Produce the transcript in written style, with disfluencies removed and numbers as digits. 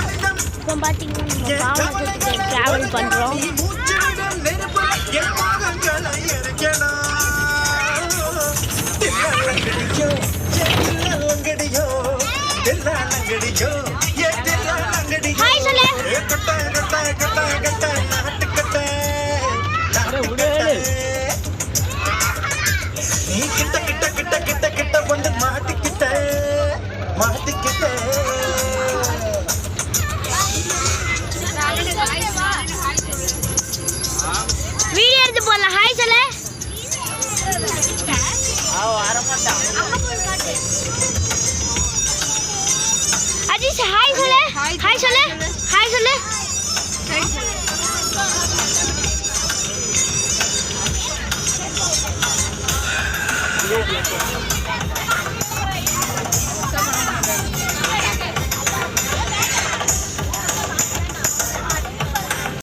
இப்போ பார்த்தீங்கன்னா நம்ம பாவனத்துக்கு ட்ராவல் பண்ணுறோம். ஹாய் சொல்லு. நீ கிட்ட கிட்ட கிட்ட கிட்ட கிட்ட வந்து மாட்டிக்கிட்ட மாட்டிக்கிட்ட. வீடியோ எடுத்து போடலாம். ஹாய் சொல்லு. அஜிஷ் ஹாய் சொல்லு. ஹாய் சொல்லு. ஹாய் சொல்லு.